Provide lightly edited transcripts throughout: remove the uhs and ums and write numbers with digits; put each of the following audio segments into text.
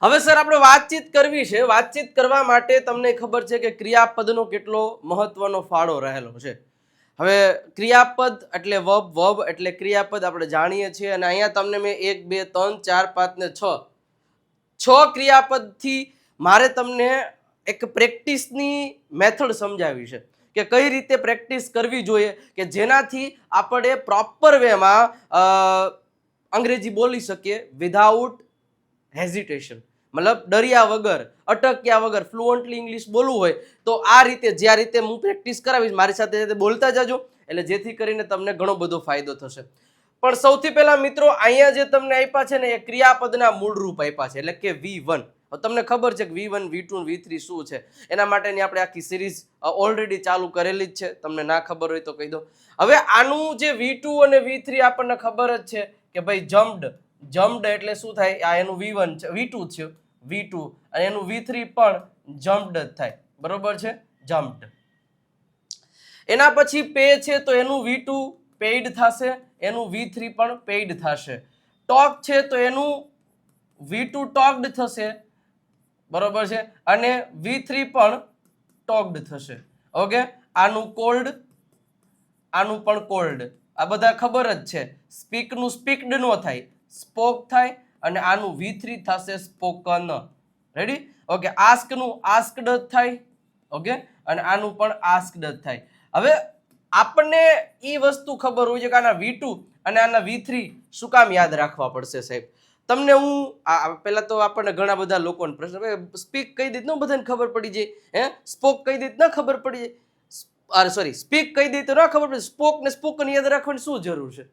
હવે સર આપણે વાતચીત કરવી છે. વાતચીત કરવા માટે તમને ખબર છે કે ક્રિયાપદનો કેટલો મહત્વનો ફાળો રહેલો છે. હવે ક્રિયાપદ એટલે વર્બ, વર્બ એટલે ક્રિયાપદ આપણે જાણીએ છીએ. અને અહીંયા તમને મેં 1 2 3 4 5 ને 6 ક્રિયાપદથી મારે તમને એક પ્રેક્ટિસની મેથડ સમજાવી છે કે કઈ રીતે પ્રેક્ટિસ કરવી જોઈએ કે જેનાથી આપણે પ્રોપર વેમાં અંગ્રેજી બોલી શકીએ વિધાઉટ હેઝિટેશન, મતલબ ડર્યા વગર, અટક્યા વગર ફ્લુઅન્ટલી ઇંગ્લિશ બોલવું હોય તો આ રીતે જે રીતે હું પ્રેક્ટિસ કરાવીશ મારી સાથે બોલતા જજો, એટલે જેથી કરીને તમને ઘણો બધો ફાયદો થશે. પણ સૌથી પહેલા મિત્રો અહીંયા જે તમને આપ્યા છે ને એ ક્રિયાપદના મૂળરૂપ આપ્યા છે, એટલે કે V1. તમને ખબર છે કે V1, V2, V3 શું છે, એના માટેની આપણે આખી સિરીઝ ઓલરેડી ચાલુ કરેલી જ છે. તમને ના ખબર હોય તો કહી દો. હવે આનું જે V2 અને V3 આપણને ખબર જ છે કે ભાઈ જમ્પ્ડ એટલે શું થાય, આ એનું V1 છે, V2 છે, V2 અને એનું V3 પણ જમ્પ્ડ જ થાય, બરોબર છે, જમ્પ્ડ. એના પછી પે છે તો એનું V2 પેઇડ થશે, એનું V3 પણ પેઇડ થશે. ટોક છે તો એનું V2 ટોક્ડ થશે, બરોબર છે, અને V3 પણ ટોક્ડ થશે. ઓકે, આનું કોલ્ડ, આનું પણ કોલ્ડ, આ બધા ખબર જ છે. સ્પીકનું સ્પીક્ડ નો થાય, સ્પોક થાય, અને આનું V3 થશે સ્પોકન. રેડી? ઓકે, આસ્કનું આસ્કડ જ થાય. ઓકે, અને આનું પણ આસ્કડ જ થાય. હવે આપણને એ વસ્તુ ખબર હોય છે કે આના V2 અને આના V3 શું કામ યાદ રાખવા પડશે સાહેબ? તમને હું પહેલા તો આપણને ઘણા બધા લોકોને પ્રશ્ન, સ્પીક કઈ દીધું બધાને ખબર પડી જાય, હે સ્પોક કઈ દીધું ના ખબર પડી જાય, સોરી સ્પીક કઈ દીધું ના ખબર પડી, સ્પોક ને સ્પોકન યાદ રાખવાની શું જરૂર છે?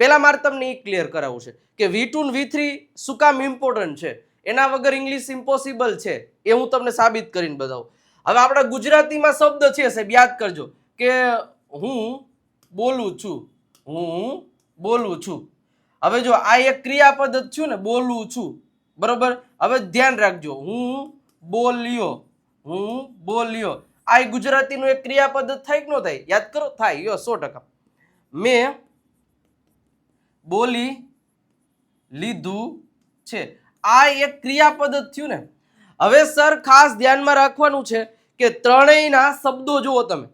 પહેલા મારે તમને એ ક્લિયર કરાવવું છે કે V2 ને V3 શું કામ ઇમ્પોર્ટન્ટ છે, એના વગર ઇંગ્લિશ ઇમ્પોસિબલ છે, એ હું તમને સાબિત કરીને બતાવું. હવે આપણા ગુજરાતીમાં શબ્દ છે સાહેબ, યાદ કરજો કે હું બોલું છું, હું બોલું છું. હવે જો આ એક ક્રિયાપદ જ છું ને, બોલું છું, બરોબર. હવે ધ્યાન રાખજો, હું બોલ્યો, હું બોલ્યો, આ ગુજરાતીનું એક ક્રિયાપદ જ થાય કે ન થાય? યાદ કરો, થાય. યો 100%. મેં બોલી લીધું છે, આ એક ક્રિયાપદ જ થયું ને. હવે સર ખાસ ધ્યાનમાં રાખવાનું છે કે ત્રણેયના શબ્દો જુઓ તમે.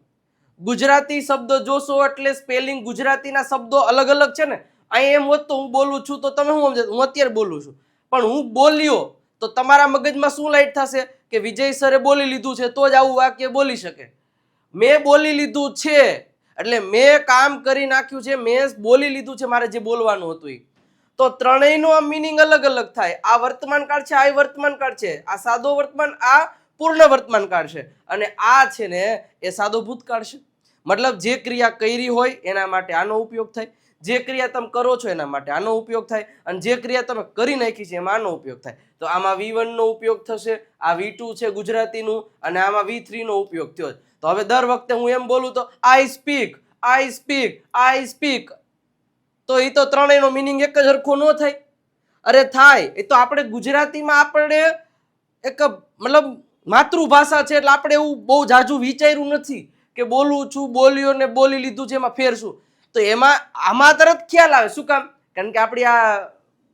ગુજરાતી શબ્દો જોશો એટલે સ્પેલિંગ ગુજરાતીના શબ્દો અલગ અલગ છે ને. અહીં એમ હોત તો હું બોલું છું તો તમે શું સમજો, હું અત્યારે બોલું છું, પણ હું બોલ્યો તો તમારા મગજમાં શું લાઈટ થશે કે વિજય સરે બોલી લીધું છે તો જ આવું વાક્ય બોલી શકે. મેં બોલી લીધું છે એટલે મેં કામ કરી નાખ્યું છે, મેં બોલી લીધું છે, મારે જે બોલવાનું હતું એ. તો ત્રણેયનો આ મિનિંગ અલગ અલગ થાય. આ વર્તમાન કાળ છે, આ વર્તમાન કાળ છે, આ સાદો વર્તમાન, આ પૂર્ણ વર્તમાન કાળ છે, અને આ છે ને એ સાદો ભૂતકાળ છે. મતલબ જે ક્રિયા કરી હોય એના માટે આનો ઉપયોગ થાય, જે ક્રિયા તમે કરો છો એના માટે આનો ઉપયોગ થાય, અને જે ક્રિયા તમે કરી નાખી છે એમાં આનો ઉપયોગ થાય. તો આમાં V1 નો ઉપયોગ થશે, આ V2 છે ગુજરાતીનું, અને આમાં V3 નો ઉપયોગ થયો. તો હવે દર વખતે હું એમ બોલું તો આઈ સ્પીક, આઈ સ્પીક, આઈ સ્પીક, તો એ તો ત્રણેયનો મિનિંગ એક જ સરખો ન થાય? અરે થાય. એ તો આપણે ગુજરાતીમાં આપણે એક મતલબ માતૃભાષા છે એટલે આપણે એવું બહુ જાજુ વિચાર્યું નથી કે બોલું છું, બોલ્યો ને બોલી લીધું છે, એમાં ફેર શું? તો એમાં આમાં તરત ખ્યાલ આવે. શું કામ? કારણ કે આપણી આ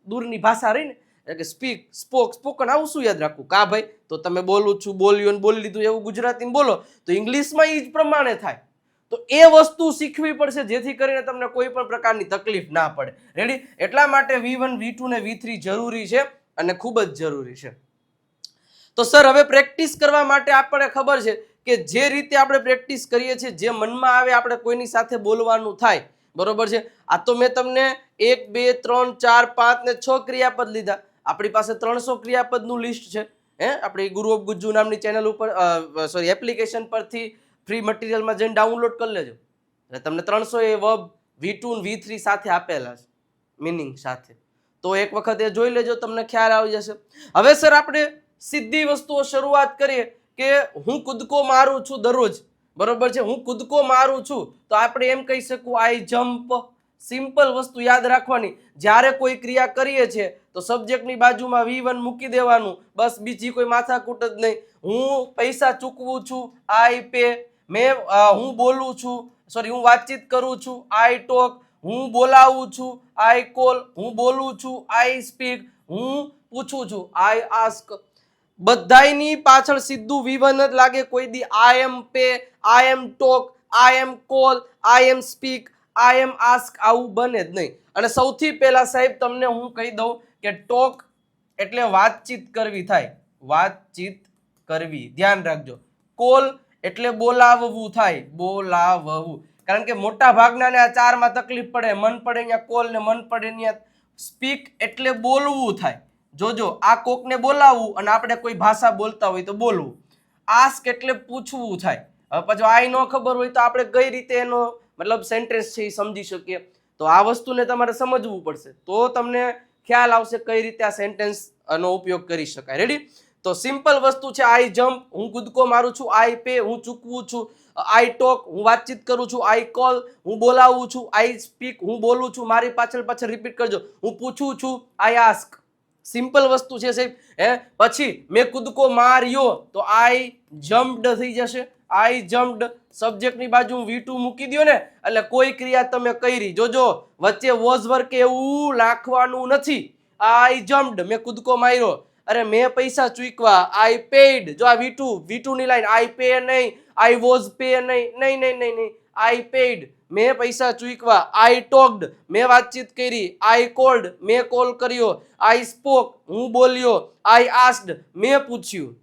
દૂરની ભાષા રહી ને, કે સ્પીક, સ્પોક, સ્પોકન, આવું શું યાદ રાખવું? કા ભાઈ, તો તમે બોલું છું, બોલ્યો ને બોલી લીધું એવું ગુજરાતીમાં બોલો તો ઇંગ્લિશમાં એ જ પ્રમાણે થાય. તો એ વસ્તુ શીખવી પડશે જેથી કરીને તમને કોઈ પણ પ્રકારની તકલીફ ના પડે. રેડી? એટલા માટે V1, V2 ને V3 જરૂરી છે અને ખૂબ જ જરૂરી છે. તો સર હવે પ્રેક્ટિસ કરવા માટે આપણને ખબર છે કે જે રીતે આપણે પ્રેક્ટિસ કરીએ છીએ, જે મનમાં આવે આપણે કોઈની સાથે બોલવાનું થાય, બરોબર છે. આ તો મેં તમને 1 2 3 4 5 ને 6 ક્રિયાપદ લીધા. આપણી પાસે 300 ક્રિયાપદનું લિસ્ટ છે. આપણી ગુરુ ઓફ ગુજ્જુ નામની ચેનલ ઉપર, સોરી એપ્લિકેશન પરથી ફ્રી મટીરિયલમાં જઈને ડાઉનલોડ કરી લેજો. એટલે તમને 300 એ વર્બ V2 અને V3 સાથે આપેલા છે, મિનિંગ સાથે. તો એક વખત એ જોઈ લેજો, તમને ખ્યાલ આવી જશે. હવે સર આપણે સીધી વસ્તુઓ શરૂઆત કરીએ કે હું કૂદકો મારું છું દરરોજ, બરોબર છે. હું કૂદકો મારું છું તો આપણે એમ કહી શકું આઈ જમ્પ. સિમ્પલ વસ્તુ યાદ રાખવાની, જ્યારે કોઈ ક્રિયા કરીએ છીએ તો સબ્જેક્ટની બાજુમાં V1 મૂકી દેવાનું, બસ, બીજી કોઈ માથાકૂટ જ નહીં. હું પૈસા ચૂકવું છું, આઈ પે. હું બોલું છું, સોરી હું વાતચીત કરું છું, આઈ ટોક. હું બોલાવું છું, આઈ કોલ. હું બોલું છું, આઈ સ્પીક. હું પૂછું છું, આઈ આસ્ક. બધાયની પાછળ સીધું V1 જ લાગે. કોઈ દી આઈ એમ પે, આઈ એમ ટોક, આઈ એમ કોલ, આઈ એમ સ્પીક, આઈ એમ આસ્ક આવું બને જ નહીં. અને સૌથી પહેલા સાહેબ તમને હું કહી દઉં કે ટોક એટલે વાતચીત કરવી થાય, વાતચીત કરવી, ધ્યાન રાખજો. કોલ એટલે બોલાવવું થાય, બોલાવવું. કારણ કે મોટા ભાગના આ ચારમાં તકલીફ પડે, મન પડે અહીંયા કોલ ને મન પડે અહીંયા સ્પીક એટલે બોલવું થાય. જોજો આ કોકને બોલાવવું અને આપણે કોઈ ભાષા બોલતા હોય તો બોલવું. આસ્ક એટલે પૂછવું થાય. હવે પછી આઈ નો ખબર હોય તો આપણે કઈ રીતે એનો મતલબ સેન્ટેન્સ છે એ સમજી શકીએ. તો આ વસ્તુને તમારે સમજવું પડશે, તો તમને ખ્યાલ આવશે કઈ રીતે આ સેન્ટેન્સ નો ઉપયોગ કરી શકાય. રેડી? તો સિમ્પલ વસ્તુ છે, આઈ જમ્પ, હું કૂદકો મારું છું, આઈ પે, હું ચૂકવું છું, આઈ ટોક, હું વાતચીત કરું છું, આઈ કોલ, હું બોલાવું છું, આઈ સ્પીક, હું બોલું છું. મારી પાછળ પાછળ રિપીટ કરજો, હું પૂછું છું, આઈ આસ્ક. સિમ્પલ વસ્તુ છે સાહેબ. પછી મેં કૂદકો માર્યો તો આઈ જમ્પડ થઈ જશે. આઈ જમ્પડ, સબ્જેક્ટની બાજુ V2 મૂકી દો ને એટલે કોઈ ક્રિયા તમે કરી. જોજો વચ્ચે વોઝ વર્ક એવું નાખવાનું નથી. આઈ જમ્પડ, મેં કૂદકો માર્યો. અરે મેં પૈસા ચૂકવા, આઈ પેડ. જો આ V2 ની લાઈન, આઈ પે નહીં, આઈ વોઝ પે નહીં, નહીં નહીં નહીં નહીં, આઈ પેડ, મેં પૈસા ચૂકવા. આઈ ટોક્ડ, મેં વાતચીત કરી. આઈ કોલ્ડ, મેં કોલ કર્યો. આઈ સ્પોક, હું બોલ્યો. આઈ આસ્ક્ડ, મેં પૂછ્યું.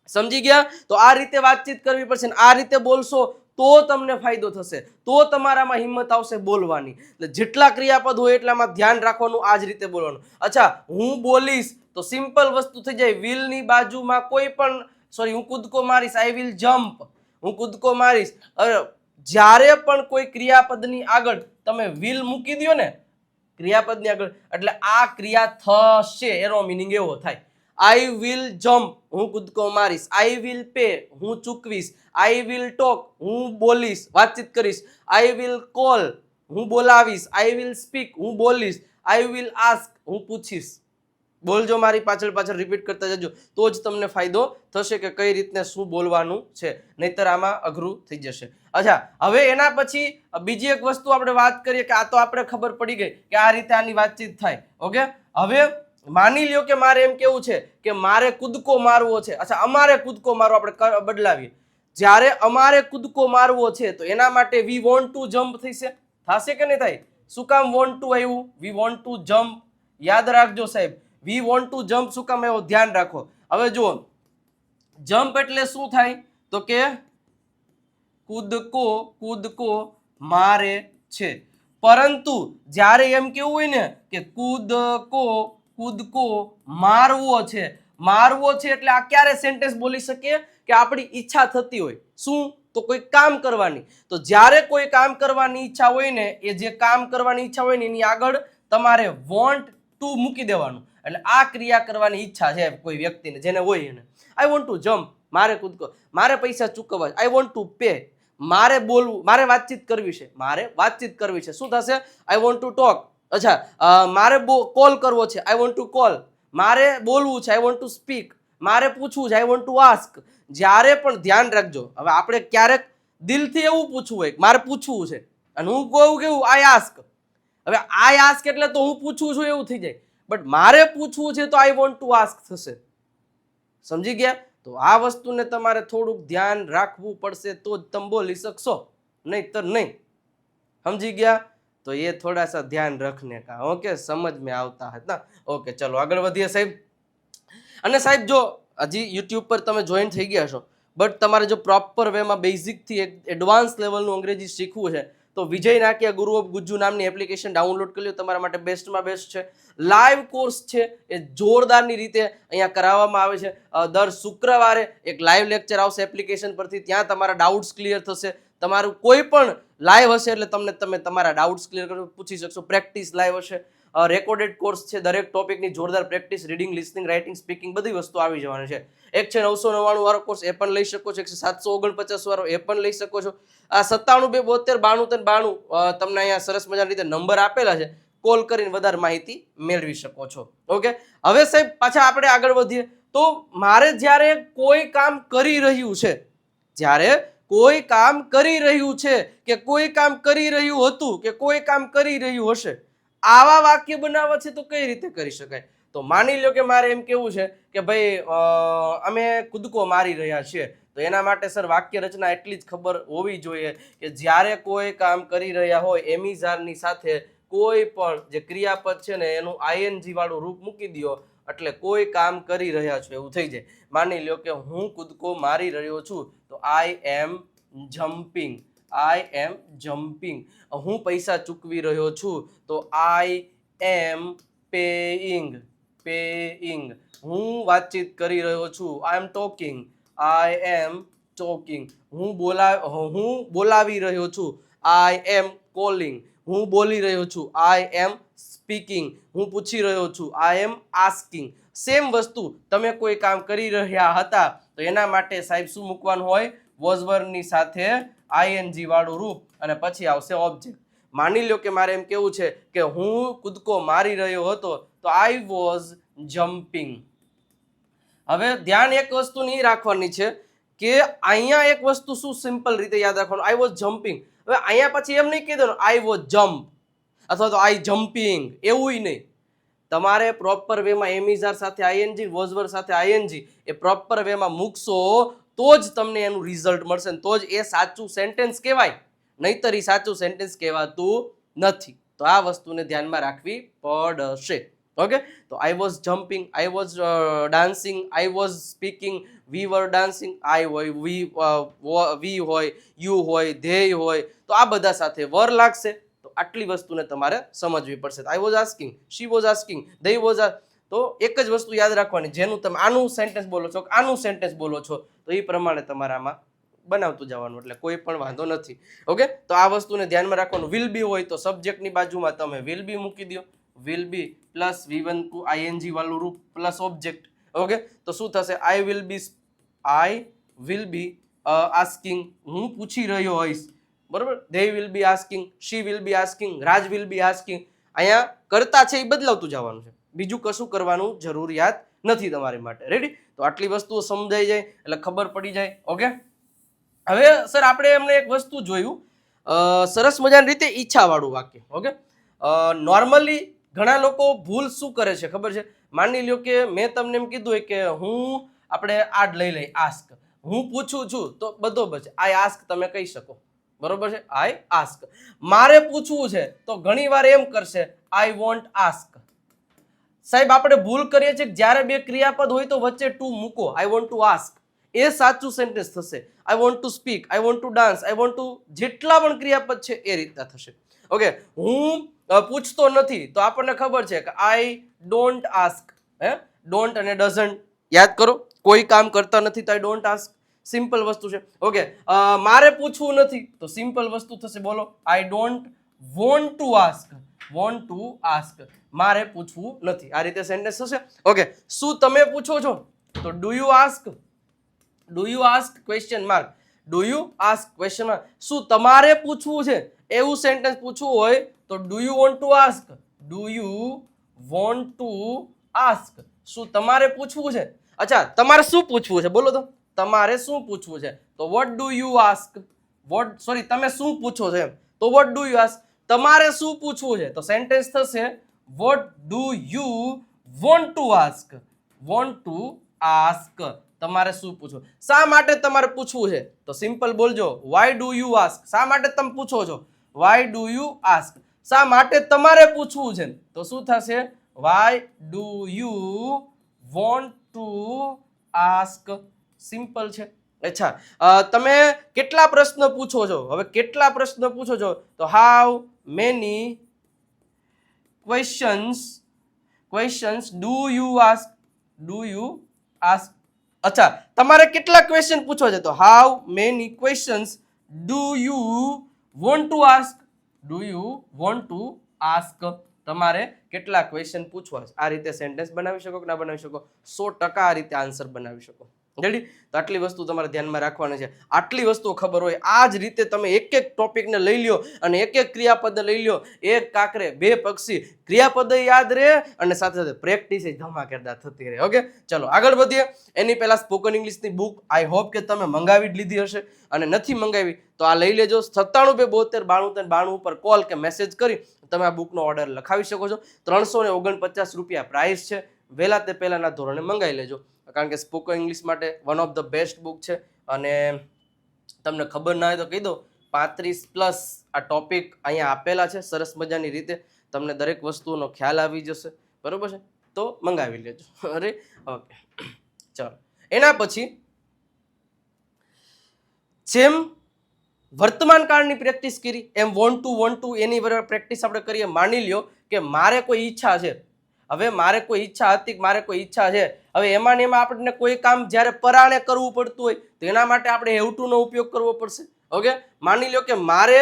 સમજી ગયા? તો આ રીતે વાતચીત કરવી પડશે. આ રીતે બોલશો તો તમને ફાયદો થશે, તો તમારામાં હિંમત આવશે બોલવાની. એટલે જેટલા ક્રિયાપદ હોય એટલામાં ધ્યાન રાખવાનું, આ જ રીતે બોલવાનું. અચ્છા, હું બોલીશ તો સિમ્પલ વસ્તુ થઈ જાય. વિલ ની બાજુમાં કોઈ પણ હું કૂદકો મારીશ, આઈ વિલ જમ્પ, હું કૂદકો મારીશ. જ્યારે પણ કોઈ ક્રિયાપદની આગળ તમે વિલ મૂકી દો ને ક્રિયાપદની આગળ, એટલે આ ક્રિયા થશે, એનો મિનિંગ એવો થાય. આઈ વિલ જમ્પ, હું કૂદકો મારીશ. આઈ વિલ પે, હું ચૂકવીશ. આઈ વિલ ટોક, હું બોલીશ, વાતચીત કરીશ. આઈ વિલ કોલ, હું બોલાવીશ. આઈ વિલ સ્પીક, હું બોલીશ. આઈ વિલ આસ્ક, હું પૂછીશ. બોલજો, મારી પાછળ પાછળ રિપીટ કરતા જજો, તો જ તમને ફાયદો થશે કે કઈ રીતને શું બોલવાનું છે. નહીતર આમાં અઘરું થઈ જશે. અચ્છા, હવે એના પછી બીજી એક વસ્તુ આપણે વાત કરીએ કે આ તો આપણે ખબર પડી ગઈ કે આ રીતે આની વાતચીત થાય. ઓકે, હવે માની લ્યો કે મારે એમ કેવું છે કે મારે કૂદકો મારવો છે. અચ્છા, અમારે કૂદકો મારવો આપણે બદલાવીએ. જ્યારે અમારે કૂદકો મારવો છે તો એના માટે વી વોન્ટ ટુ જમ્પ થશે કે નહીં થાય? શું કામ વોન્ટ ટુ આવ્યું? We want to jump. યાદ રાખજો સાહેબ, વી વોન્ટ ટુ જમ્પ શું કામ આવ્યો? ધ્યાન રાખો. હવે જુઓ, જમ્પ એટલે શું થાય તો કે કૂદકો મારે છે. પરંતુ જ્યારે એમ કેવું હોય ને કે કૂદકો મારવો છે, મારવો છે એટલે આ ક્યારે સેન્ટેન્સ બોલી શકીએ કે આપણી ઈચ્છા થતી હોય. શું? તો કોઈ કામ કરવાની. તો જ્યારે કોઈ કામ કરવાની ઈચ્છા હોય ને, એ જે કામ કરવાની ઈચ્છા હોય ને એની આગળ તમારે વોન્ટ ટુ મૂકી દેવાનું. એટલે આ ક્રિયા કરવાની ઈચ્છા છે કોઈ વ્યક્તિને, જેને હોય એને. આઈ વોન્ટ ટુ જમ્પ, મારે કૂદકો, મારે પૈસા ચૂકવવા, આઈ વોન્ટ ટુ પે, મારે બોલવું, મારે વાતચીત કરવી છે, મારે વાતચીત કરવી છે. શું થશે? આઈ વોન્ટ ટુ ટોક. અચ્છા, મારે કોલ કરવો છે, આઈ વોન્ટ ટુ કોલ. મારે બોલવું છે, આઈ વોન્ટ ટુ સ્પીક. મારે પૂછવું છે, આઈ વોન્ટ ટુ આસ્ક. જ્યારે પણ ધ્યાન રાખજો, હવે આપણે ક્યારેક દિલથી એવું પૂછવું હોય મારે પૂછવું છે અને હું કહું કેવું આઈ આસ્ક. હવે આઈ આસ્ક એટલે તો હું પૂછું છું એવું થઈ જાય, બટ મારે પૂછવું છે તો આઈ વોન્ટ ટુ આસ્ક થશે. સમજી ગયા? તો આ વસ્તુને તમારે થોડુંક ધ્યાન રાખવું પડશે તો જ તમે બોલી શકશો, નહીતર નહીં. સમજી ગયા? તો એ થોડા સા ધ્યાન રખને કા. ઓકે, સમજ में આવતા હતા. ઓકે, ચલો આગળ વધીએ સાહેબ. અને સાહેબ જો હજી યુટ્યુબ પર તમે જોઈન થઈ ગયા છો, બટ તમારે જો પ્રોપર વેમાં બેઝિકથી એડવાન્સ લેવલનું અંગ્રેજી શીખવું છે તો વિજય નાકિયા ગુરુ ઓફ ગુજ્જુ નામની એપ્લિકેશન ડાઉનલોડ કરી લો. તમારા માટે બેસ્ટમાં બેસ્ટ છે. લાઈવ કોર્સ છે એ જોરદારની રીતે અહીંયા કરાવવામાં આવે છે. દર શુક્રવારે એક લાઈવ લેક્ચર આવશે એપ્લિકેશન પરથી, ત્યાં તમારા ડાઉટ્સ ક્લિયર થશે. તમારું કોઈ પણ લાઈવ હશે એટલે તમે તમારા ડાઉટ્સ ક્લિયર કરી પૂછી શકશો. પ્રેક્ટિસ લાઈવ હશે. રેકોર્ડેડ કોર્સ છે, દરેક ટોપિકની જોરદાર practice, reading, listening, writing, speaking બધી વસ્તુ આવી જવાની છે. એક છે 999 વાળો કોર્સ, એ પણ લઈ શકો છો. 749 વાળો એ પણ લઈ શકો છો. આ 97 2 72 92 તમને અહીંયા સરસ મજાની રીતે નંબર આપેલા છે, કોલ કરીને વધારે માહિતી મેળવી શકો છો. ઓકે, હવે સાહેબ પાછા આપણે આગળ વધીએ. તો મારે જ્યારે કોઈ કામ કરી રહ્યું છે, જ્યારે કોઈ કામ કરી રહ્યું છે કે કોઈ કામ કરી રહ્યું હતું કે કોઈ કામ કરી રહ્યું હશે, આવા વાક્ય બનાવવા છે તો કઈ રીતે કરી શકાય? તો તો માની લો કે મારે એમ કેવું છે કે ભાઈ અમે કૂદકો મારી રહ્યા છીએ, તો એના માટે સર વાક્ય રચના એટલી જ ખબર હોવી જોઈએ કે જ્યારે કોઈ કામ કરી રહ્યા હોય એમિઝારની સાથે કોઈ પણ જે ક્રિયાપદ છે ને એનું આઈએનજી વાળું રૂપ મૂકી દો એટલે કોઈ કામ કરી રહ્યા છો એવું થઈ જાય. માની લો કે હું કૂદકો મારી રહ્યો છું તો આઈ am jumping, I am jumping. હું પૈસા ચૂકવી રહ્યો છું તો આઈ એમ પેઇંગ, પેઇંગ. હું વાતચીત કરી રહ્યો છું આઈ am talking, I am talking. હું બોલાવી રહ્યો છું આઈ એમ કોલિંગ. હું બોલી રહ્યો છું આઈ એમ સ્પીકિંગ. હું પૂછી રહ્યો છું આઈ એમ આસ્કિંગ. સેમ વસ્તુ તમે કોઈ કામ કરી રહ્યા હતા તો એના માટે સાહેબ શું મૂકવાનું હોય? વોઝ વર્બની સાથે આઈએનજી વાળું રૂપ અને પછી આવશે ઓબ્જેક્ટ. માની લો કે મારે એમ કેવું છે કે હું કૂદકો મારી રહ્યો હતો તો આઈ વોઝ જમ્પિંગ. હવે ધ્યાન એક વસ્તુની રાખવાની છે કે અહીંયા એક વસ્તુ શું સિમ્પલ રીતે યાદ રાખવાનું, આઈ વોઝ જમ્પિંગ. હવે અહીંયા પછી એમ નહીં કહી દેવાનું આઈ વોઝ જમ્પ અથવા તો આઈ જમ્પિંગ, એવું નહીં. તમારે પ્રોપર વેમાં એમિઝાર સાથે આઈએનજી, વોઝ વર્બ સાથે આઈએનજી એ પ્રોપર વેમાં મૂકશો તો જ તમને એનું રિઝલ્ટ મળશે ને તો જ એ સાચું સેન્ટેન્સ કહેવાય, નહીતર એ સાચું સેન્ટેન્સ કહેવાતું નથી. તો આ વસ્તુને ધ્યાનમાં રાખવી પડશે. ઓકે, તો I was jumping, I was dancing, I was speaking, we were dancing, I હોય, વી હોય, યુ હોય, ધેય હોય, તો આ બધા સાથે વર લાગશે. તો આટલી વસ્તુને તમારે સમજવી પડશે. I was asking, she was asking, they was. તો એક જ વસ્તુ યાદ રાખવાની, જેનું તમે આનું સેન્ટેન્સ બોલો છો, આનું સેન્ટેન્સ બોલો છો, તો એ પ્રમાણે તમારે આમાં બનાવતું જવાનું, એટલે કોઈ પણ વાંધો નથી. ઓકે, તો આ વસ્તુને ધ્યાનમાં રાખવાનું. વિલ બી હોય તો સબ્જેક્ટની બાજુમાં તમે વિલ બી મૂકી દો, will be plus V1 to I N G વાળું રૂપ પ્લસ ઓબ્જેક્ટ. ઓકે, તો શું થશે? આઈ વિલ બી આસ્કિંગ, હું પૂછી રહ્યો હોઈશ, બરોબર. They will be asking, she will be asking, Raj will be asking. અહીંયા કરતા છે એ બદલાવતું જવાનું છે, બીજું કશું કરવાનું જરૂરિયાત નથી તમારી માટે. રેડી? તો આટલી વસ્તુઓ સમજાઈ જાય એટલે ખબર પડી જાય. ઓકે, હવે સર આપણે એમને એક વસ્તુ જોયું સરસ મજાની રીતે ઈચ્છાવાળું વાક્ય. ઓકે, નોર્મલી ઘણા લોકો ભૂલ શું કરે છે ખબર છે? માની લ્યો કે મેં તમને એમ કીધું હોય કે હું આપણે આડ લઈ લઈ આસ્ક, હું પૂછું છું તો બધો બચે આઈ આસ્ક તમે કહી શકો, બરોબર છે, આઈ આસ્ક. મારે પૂછવું છે તો ઘણી વાર એમ કરશે આઈ વોન્ટ આસ્ક. સાહેબ આપણે ભૂલ કરીએ છીએ જ્યારે બે ક્રિયાપદ હોય તો વચ્ચે ટુ મૂકો, આઈ વોન્ટ ટુ આસ્ક, એ સાચું સેન્ટેન્સ થશે. આઈ want to speak, I want to dance, I want two, જેટલા પણ ક્રિયાપદ છે એ રીતના થશે. ઓકે, હું પૂછતો નથી તો આપણને ખબર છે કે આઈ ડોન્ટ આસ્ક. ડોન્ટ અને ડઝન્ટ યાદ કરો, કોઈ કામ કરતા નથી તો આઈ ડોન્ટ આસ્ક. સિમ્પલ વસ્તુ છે. ઓકે, મારે પૂછવું નથી તો સિમ્પલ વસ્તુ થશે, બોલો, I don't want to ask, want to ask. મારે પૂછવું નથી, આ રીતે સેન્ટેન્સ થશે. ઓકે, શું તમે પૂછો છો તો do you ask, do you ask question mark, do you ask question mark. શું તમારે પૂછવું છે એવું સેન્ટેન્સ પૂછવું હોય તો do you want to ask, do you want to ask. શું તમારે પૂછવું છે? અચ્છા, તમારે શું પૂછવું છે બોલો તો, તમારે શું પૂછવું છે તો what do you ask, what, sorry, તમે શું પૂછો છો એમ તો વોટ ડુ યુ આસ્ક. તમારે શું પૂછવું છે તો સેન્ટેન્સ થશે vote do you want to ask, want to ask. તમારે શું પૂછવું, શા માટે તમારે પૂછવું છે તો સિમ્પલ બોલજો વાય ડુ યુ આસ્ક. શા માટે તમે પૂછો છો? Why do you ask. શા માટે તમારે પૂછવું છે તો શું થશે? Why do you want to ask. Simple છે. અચ્છા, તમે કેટલા પ્રશ્ન પૂછો છો? હવે કેટલા પ્રશ્ન પૂછો છો તો how many questions do you ask, do you ask. અચ્છા, તમારે કેટલા ક્વેશ્ચન પૂછવા છે તો how many questions do you want to ask, do you want to ask. તમારે કેટલા ક્વેશ્ચન પૂછવા છે. આ રીતે સેન્ટેન્સ બનાવી શકો કે ના બનાવી શકો? 100% આ રીતે આન્સર બનાવી શકો. રેડી? તો આટલી વસ્તુ તમારે ધ્યાનમાં રાખવાની છે. આટલી વસ્તુઓ ખબર હોય આ જ રીતે તમે એક એક ટોપિકને લઈ લ્યો અને એક એક ક્રિયાપદ લઈ લ્યો. એક કાંકરે બે પક્ષી, ક્રિયાપદ યાદ રહે અને સાથે સાથે પ્રેક્ટિસ ધમાકેદાર થતી રહે. ઓકે, ચલો આગળ વધીએ. એની પહેલા સ્પોકન ઇંગ્લિશની બુક આઈ હોપ કે તમે મંગાવી જ લીધી હશે, અને નથી મંગાવી તો આ લઈ લેજો. 97 ઉપર કોલ કે મેસેજ કરી તમે આ બુકનો ઓર્ડર લખાવી શકો છો. 349 રૂપિયા પ્રાઇસ છે. વહેલા તે પહેલાંના ધોરણે મંગાવી લેજો, કારણ કે સ્પોકન ઇંગ્લિશ માટે one of the best book છે. અને તમને ખબર ના હોય તો કહી દો, 35+ આ ટોપિક અહીંયા આપેલા છે સરસ મજાની રીતે, તમને દરેક વસ્તુનો ખ્યાલ આવી જશે. બરોબર છે, તો મંગાવી લેજો. અરે ઓકે, ચાલો. એના પછી જેમ વર્તમાન કાળની પ્રેક્ટિસ કરી એમ વોન્ટ ટુ એની પ્રેક્ટિસ આપણે કરીએ. માની લ્યો કે મારે કોઈ ઈચ્છા છે, હવે મારે કોઈ ઈચ્છા હતી, મારે કોઈ ઈચ્છા છે, હવે એમાં ને એમાં આપણને કોઈ કામ જ્યારે પરાણે કરવું પડતું હોય તો એના માટે આપણે હેવ ટુ નો ઉપયોગ કરવો પડશે. ઓકે, માની લ્યો કે મારે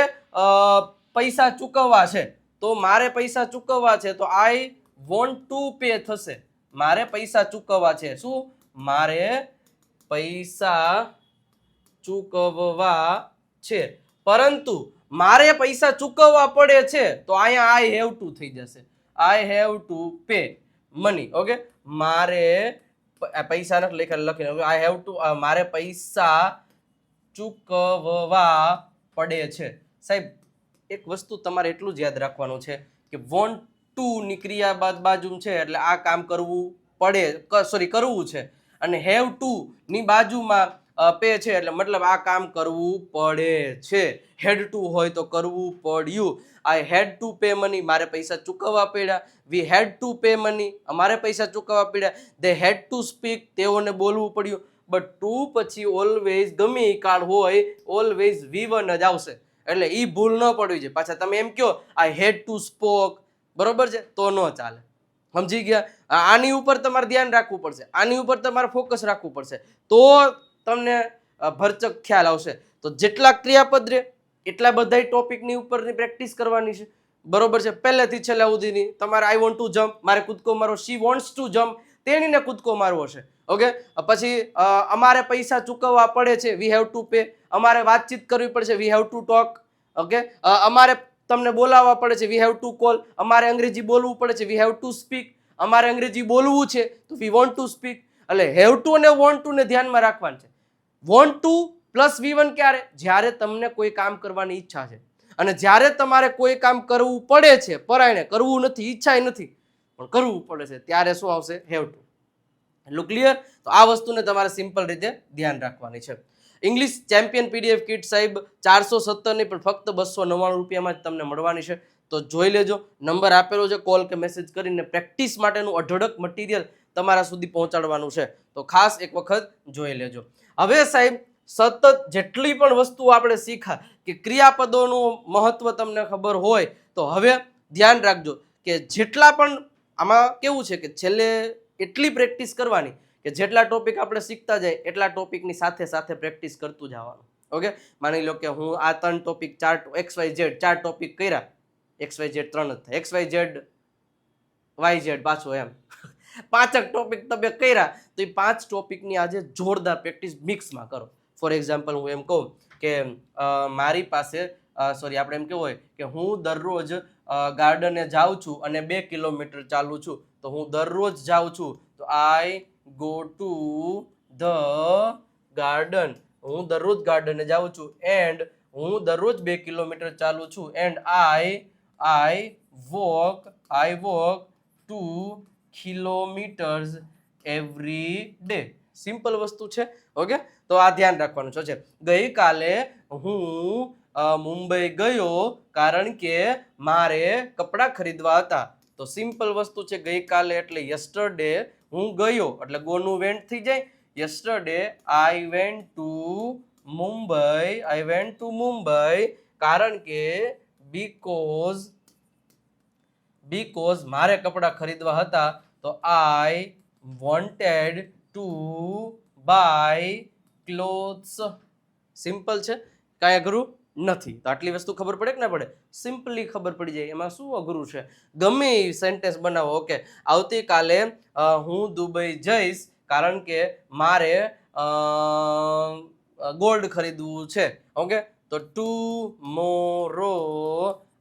પૈસા ચૂકવવા છે, તો મારે પૈસા ચૂકવવા છે તો આઈ વોન્ટ ટુ પે થશે. મારે પૈસા ચૂકવવા છે. શું? મારે પૈસા ચૂકવવા છે, પરંતુ મારે પૈસા ચૂકવવા પડે છે તો અહીંયા આઈ હેવ ટુ થઈ જશે. I have to pay money. Okay, મારે પૈસા નથી લખીને આઈ હેવ ટુ, મારે પૈસા ચૂકવવા પડે છે. સાહેબ એક વસ્તુ તમારે એટલું જ યાદ રાખવાનું છે કે વોન્ટ ટુ ની ક્રિયા બાદ બાજુ છે એટલે આ કામ કરવું પડે, કરવું છે, અને હેવ ટુ ની બાજુમાં પે છે એટલે મતલબ આ કામ કરવું પડે છે. હેડ ટુ હોય તો કરવું પડ્યું. આઈ હેડ ટુ પે મની, મારે પૈસા ચૂકવવા પડ્યા. વી હેડ ટુ પે મની, અમારે પૈસા ચૂકવવા પડ્યા. દે હેડ ટુ સ્પીક, તેઓને બોલવું પડ્યું. બટ ટુ પછી ઓલવેઝ ગમે એ કાળ હોય ઓલવેઝ V1 જ આવશે, એટલે એ ભૂલ ન પડવી જોઈએ. પાછા તમે એમ કહો આઈ હેડ ટુ સ્પોક, બરોબર છે, તો ન ચાલે. સમજી ગયા? આની ઉપર તમારે ધ્યાન રાખવું પડશે, આની ઉપર તમારે ફોકસ રાખવું પડશે, તો તમને ભરચક ખ્યાલ આવશે. તો જેટલા ક્રિયાપદ રહે એટલા બધા ટોપિકની ઉપરની પ્રેક્ટિસ કરવાની છે. બરોબર છે, પહેલેથી છેલ્લા સુધીની. તમારે આઈ વોન્ટ ટુ જમ્પ, મારે કૂદકો મારવો. શી વોન્ટ્સ ટુ જમ્પ, તેણીને કૂદકો મારવો છે. ઓકે, પછી અમારે પૈસા ચૂકવવા પડે છે, વી હેવ ટુ પે. અમારે વાતચીત કરવી પડશે, we have to talk. Okay, અમારે તમને બોલાવવા પડે છે, વી હેવ ટુ કોલ. અમારે અંગ્રેજી બોલવું પડે છે, વી હેવ ટુ સ્પીક. અમારે અંગ્રેજી બોલવું છે તો વી વોન્ટ ટુ સ્પીક. એટલે હેવ ટુ અને વોન્ટ ટુ ને ધ્યાનમાં રાખવાનું છે. વોન્ટ ટુ પ્લસ V1 ક્યારે? જ્યારે તમને કોઈ કામ કરવાની ઈચ્છા છે, અને જ્યારે તમારે કોઈ કામ કરવું પડે છે, પરાયણે કરવું નથી, ઈચ્છા નથી પણ કરવું પડે છે, ત્યારે શું આવશે? Have to. એટલું ક્લિયર? તો આ વસ્તુને તમારે સિમ્પલ રીતે ધ્યાન રાખવાની છે. ઇંગ્લિશ ચેમ્પિયન PDF કિટ સાહેબ 417 ની પણ ફક્ત 299 રૂપિયામાં જ તમને મળવાની છે. તો જોઈ લેજો, નંબર આપેલો છે, કોલ કે મેસેજ કરીને પ્રેક્ટિસ માટેનું અઢળક મટીરિયલ તમારા સુધી પહોંચાડવાનું છે. તો ખાસ એક વખત જોઈ લેજો. હવે સાહેબ સતત જેટલી પણ વસ્તુઓ આપણે શીખા કે ક્રિયાપદોનું મહત્વ તમને ખબર હોય તો હવે ધ્યાન રાખજો કે જેટલા પણ આમાં કેવું છે કે છેલ્લે એટલી પ્રેક્ટિસ કરવાની કે જેટલા ટોપિક આપણે શીખતા જાય એટલા ટોપિકની સાથે સાથે પ્રેક્ટિસ કરતું જવાનું. ઓકે, માની લો કે હું આ 3 ટોપિક 4 XYZ 4 ટોપિક કર્યા, XYZ 3 જ થાય, XYZ YZ પાછો એમ 5 ટોપિક તમે કર્યા તો એ 5 ટોપિકની આજે જોરદાર પ્રેક્ટિસ મિક્સમાં કરો. ફોર એક્ઝામ્પલ હું એમ કહું કે મારી પાસે આપણે એમ કેવું હોય કે હું દરરોજ ગાર્ડને જાઉં છું અને 2 કિલોમીટર ચાલું છું, તો હું દરરોજ જાઉં છું તો I go to the garden. હું દરરોજ ગાર્ડને જાઉં છું એન્ડ હું દરરોજ 2 કિલોમીટર ચાલું છું and I walk 2 kilometres every day. Simple વસ્તુ છે. ઓકે, તો આ ધ્યાન રાખવાનું છે. ગઈકાલે હું મુંબઈ ગયો કારણ કે મારે કપડાં ખરીદવા હતા. તો સિમ્પલ વસ્તુ છે, ગઈકાલે એટલે યસ્ટરડે. હું ગયો એટલે ગોનું વેન્ટ થઈ જાય. Yesterday I went to Mumbai કારણ કે બીકોઝ મારે કપડાં ખરીદવા હતા, તો I wanted to buy clothes. Simple છે, કાંઈ અઘરું નથી. તો આટલી વસ્તુ ખબર પડે કે ના પડે? સિમ્પલી ખબર પડી જાય, એમાં શું અઘરું છે? ગમે એ સેન્ટેન્સ બનાવો. ઓકે, આવતીકાલે હું દુબઈ જઈશ કારણ કે મારે ગોલ્ડ ખરીદવું છે. ઓકે, તો ટુમોરો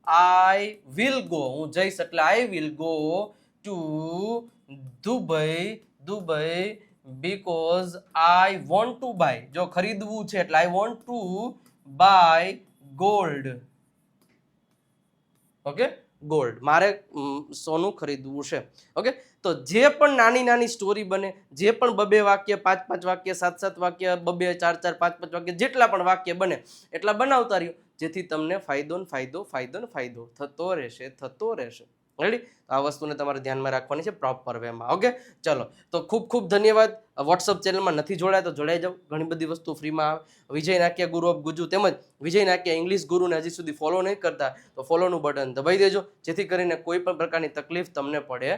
આઈ વિલ ગો. હું જઈશ એટલે I will go to Dubai because I want to buy. જો ખરીદવું છે એટલે I want to buy gold. Okay, gold, મારે સોનું ખરીદવું છે. ઓકે, તો જે પણ નાની નાની સ્ટોરી બને, જે પણ 2 વાક્ય, 5 વાક્ય, 7 વાક્ય, 2 4 5 વાક્ય, જેટલા પણ વાક્ય બને એટલા બનાવતા રહ્યો, જેથી તમને ફાયદો ને ફાયદો થતો રહેશે. રેડી? આ વસ્તુને તમારે ધ્યાનમાં રાખવાની છે પ્રોપર વેમાં. ઓકે, ચલો તો ખૂબ ખૂબ ધન્યવાદ. વોટ્સઅપ ચેનલમાં નથી જોડાયા તો જોડાઈ જાઓ, ઘણી બધી વસ્તુ ફ્રીમાં આવે. વિજય નાકિયા ગુરુ ઓફ ગુજુ તેમજ વિજય નાકિયા ઇંગ્લિશ ગુરુને હજી સુધી ફોલો નહીં કરતા તો ફોલોનું બટન દબાઈ દેજો, જેથી કરીને કોઈ પણ પ્રકારની તકલીફ તમને પડે